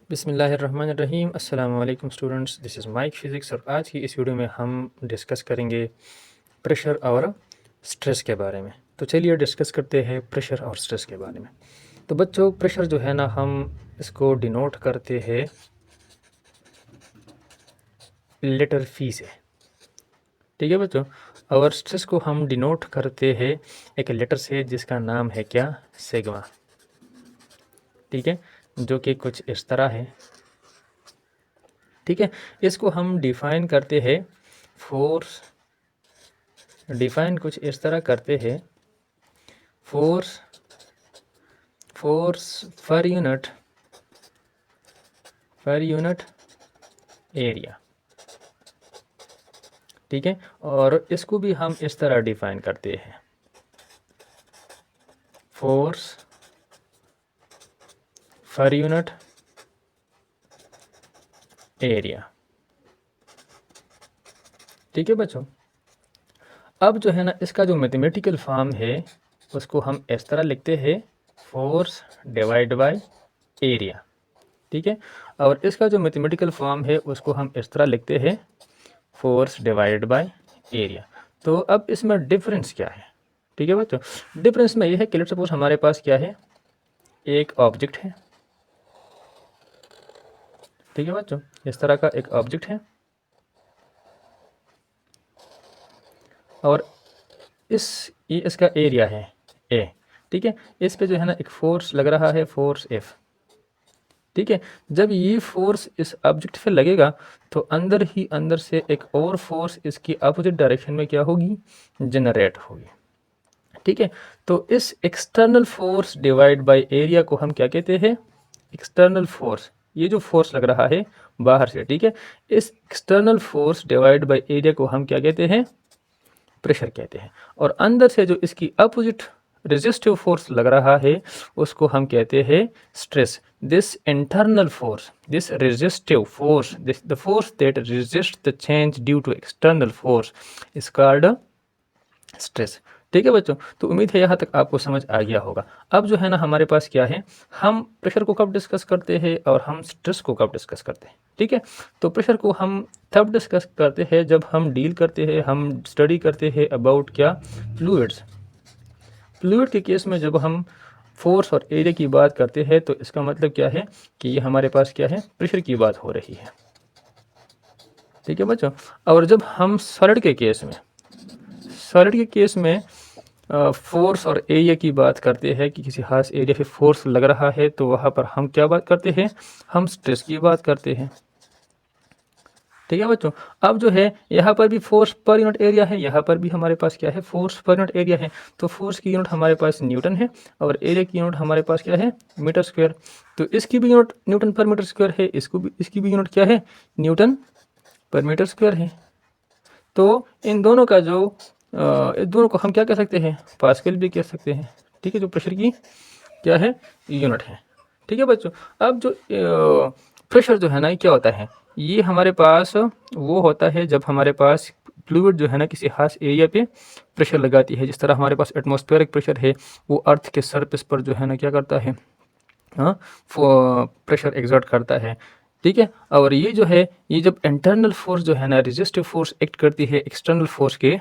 बिस्मिल्लाहिर्रहमानिर्रहीम। अस्सलाम वालेकुम students, this is Mike physics और आज की इस वीडियो में हम डिस्कस करेंगे प्रेशर और स्ट्रेस के बारे में। तो चलिए डिस्कस करते हैं प्रेशर और स्ट्रेस के बारे में। तो बच्चों, प्रेशर जो है ना, हम इसको डिनोट करते हैं लेटर फी से, ठीक है बच्चों। और स्ट्रेस को हम डिनोट करते हैं एक लेटर से जिसका नाम है क्या, सिग्मा, ठीक है, जो कि कुछ इस तरह है, ठीक है। इसको हम डिफाइन करते हैं फोर्स, डिफाइन कुछ इस तरह करते हैं फोर्स पर यूनिट एरिया, ठीक है। और इसको भी हम इस तरह डिफाइन करते हैं फोर्स पर यूनिट एरिया, ठीक है बच्चों। अब जो है ना, इसका जो मैथमेटिकल फॉर्म है उसको हम इस तरह लिखते हैं फोर्स डिवाइड बाय एरिया, ठीक है। और इसका जो मैथमेटिकल फॉर्म है उसको हम इस तरह लिखते हैं फोर्स डिवाइड बाय एरिया। तो अब इसमें डिफरेंस क्या है, ठीक है बच्चों। डिफरेंस में ये है कि लेट्स सपोज हमारे पास क्या है, एक ऑब्जेक्ट है, ठीक है बच्चों, इस तरह का एक ऑब्जेक्ट है और ये इसका एरिया है ए, ठीक है। इस पे जो है ना एक फोर्स लग रहा है, फोर्स एफ, ठीक है। जब ये फोर्स इस ऑब्जेक्ट पे लगेगा तो अंदर ही अंदर से एक और फोर्स इसकी अपोजिट डायरेक्शन में क्या होगी, जनरेट होगी, ठीक है। तो इस external force divide by area को हम क्या कहते हैं, एक्सटर्नल फोर्स। ये जो फोर्स लग रहा है बाहर से, ठीक है, इस external force divide by area को हम क्या कहते हैं, प्रेशर कहते हैं। और अंदर से जो इसकी अपोजिट रेजिस्टिव फोर्स लग रहा है उसको हम कहते हैं stress. This internal force, this resistive force, this the force that resist the change due to external force is called stress, ठीक है बच्चों। तो उम्मीद है यहाँ तक आपको समझ आ गया होगा। अब जो है ना हमारे पास क्या है, हम प्रेशर को कब डिस्कस करते हैं और हम स्ट्रेस को कब डिस्कस करते हैं, ठीक है। तो प्रेशर को हम तब डिस्कस करते हैं जब हम डील करते हैं, हम स्टडी करते हैं अबाउट क्या, फ्लूइड्स। फ्लूइड के केस में जब हम फोर्स और एरिया की बात करते हैं तो इसका मतलब क्या है कि ये हमारे पास क्या है, प्रेशर की बात हो रही है, ठीक है बच्चों। और जब हम सॉलिड के केस में फोर्स और एरिया की बात करते हैं कि किसी खास एरिया पे फोर्स लग रहा है तो वहाँ पर हम क्या बात करते हैं, हम स्ट्रेस की बात करते हैं, ठीक है बच्चों। अब जो है यहाँ पर भी फोर्स पर यूनिट एरिया है, यहाँ पर भी हमारे पास क्या है, फोर्स पर यूनिट एरिया है। तो फोर्स की यूनिट हमारे पास न्यूटन है और एरिया की यूनिट हमारे पास क्या है, मीटर स्क्वायर। तो इसकी भी यूनिट न्यूटन पर मीटर स्क्वायर है, इसकी भी यूनिट क्या है, न्यूटन पर मीटर स्क्वायर है। तो इन दोनों का जो इस दोनों को हम क्या कह सकते हैं, पास्कल भी कह सकते हैं, ठीक है, जो प्रेशर की क्या है, यूनिट है, ठीक है बच्चों। अब जो प्रेशर जो है ना, ये क्या होता है, ये हमारे पास वो होता है जब हमारे पास फ्लूइड जो है ना किसी खास एरिया पे प्रेशर लगाती है। जिस तरह हमारे पास एटमॉस्फेरिक प्रेशर है, वो अर्थ के सरफेस पर जो है ना क्या करता है, हाँ, प्रेशर एग्जर्ट करता है, ठीक है। और ये जो है, ये जब इंटरनल फोर्स जो है ना, रेजिस्टिव फोर्स एक्ट करती है एक्सटर्नल फोर्स के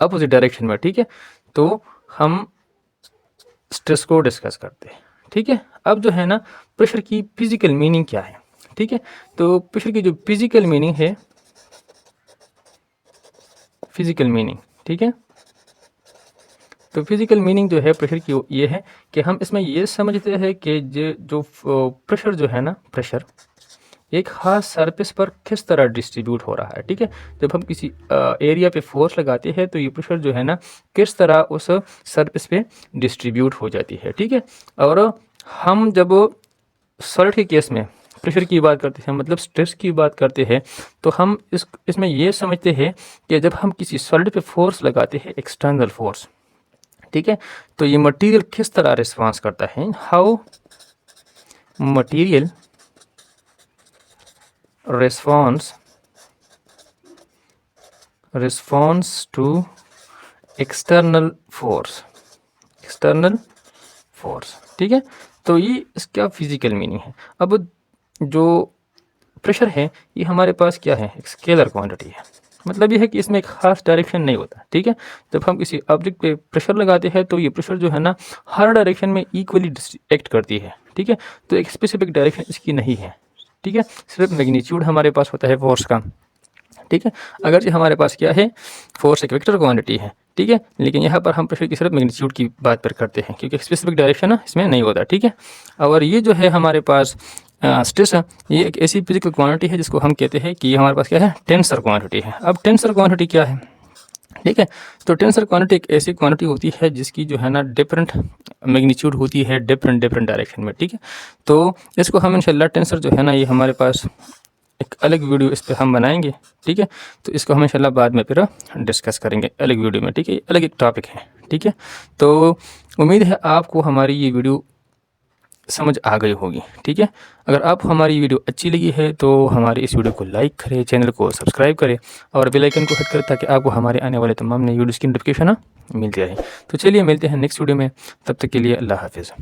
अपोजिट डायरेक्शन में, ठीक है। तो हम स्ट्रेस को डिस्कस करते हैं, ठीक है। अब जो है ना, प्रेशर की फिजिकल मीनिंग क्या है, ठीक है। तो प्रेशर की जो फिजिकल मीनिंग है, फिजिकल मीनिंग, ठीक है। तो फिजिकल मीनिंग जो है प्रेशर की ये है कि हम इसमें ये समझते हैं कि जो प्रेशर जो है ना, प्रेशर एक खास सरफेस पर किस तरह डिस्ट्रीब्यूट हो रहा है, ठीक है। जब हम किसी एरिया पे फोर्स लगाते हैं तो ये प्रेशर जो है ना किस तरह उस सरफेस पे डिस्ट्रीब्यूट हो जाती है, ठीक है। और हम जब सॉलिड के केस में प्रेशर की बात करते हैं, मतलब स्ट्रेस की बात करते हैं, तो हम इसमें ये समझते हैं कि जब हम किसी सॉलिड पे फोर्स लगाते हैं, एक्सटर्नल फोर्स, ठीक है, तो ये मटेरियल किस तरह रिस्पॉन्स करता है, how material response to external force, ठीक है। तो ये इसका फिजिकल मीनिंग है। अब जो प्रेशर है ये हमारे पास क्या है, एक स्केलर क्वांटिटी है। मतलब ये है कि इसमें एक खास डायरेक्शन नहीं होता, ठीक है। जब हम किसी ऑब्जेक्ट पे प्रेशर लगाते हैं तो ये प्रेशर जो है ना हर डायरेक्शन में इक्वली एक्ट करती है, ठीक है। तो एक स्पेसिफिक डायरेक्शन इसकी नहीं है, ठीक है। सिर्फ मैग्नीट्यूड हमारे पास होता है फोर्स का, ठीक है। अगर जो हमारे पास क्या है, फोर्स एक वेक्टर क्वांटिटी है, ठीक है, लेकिन यहाँ पर हम प्रेशर की सिर्फ मैग्नीट्यूड की बात पर करते हैं क्योंकि स्पेसिफिक डायरेक्शन ना इसमें नहीं होता, ठीक है। और ये जो है हमारे पास स्ट्रेस है, ये एक ऐसी फिजिकल क्वांटिटी है जिसको हम कहते हैं कि हमारे पास क्या है, टेंसर क्वांटिटी है। अब टेंसर क्वांटिटी क्या है, ठीक है। तो टेंसर क्वांटिटी एक ऐसी क्वांटिटी होती है जिसकी जो है ना डिफरेंट मैग्नीट्यूड होती है डिफरेंट डायरेक्शन में, ठीक है। तो इसको हम इंशाल्लाह टेंसर जो है ना ये हमारे पास एक अलग वीडियो इस पर हम बनाएंगे, ठीक है। तो इसको हम इंशाल्लाह बाद में फिर डिस्कस करेंगे अलग वीडियो में, ठीक है। अलग एक टॉपिक है, ठीक है। तो उम्मीद है आपको हमारी ये वीडियो समझ आ गई होगी, ठीक है। अगर आपको हमारी वीडियो अच्छी लगी है तो हमारे इस वीडियो को लाइक करें, चैनल को सब्सक्राइब करें और बेल आइकन को हिट करें ताकि आपको हमारे आने वाले तमाम नई वीडियोज़ की नोटिफिकेशन मिलती रहे। तो चलिए मिलते हैं नेक्स्ट वीडियो में, तब तक के लिए अल्लाह हाफिज़।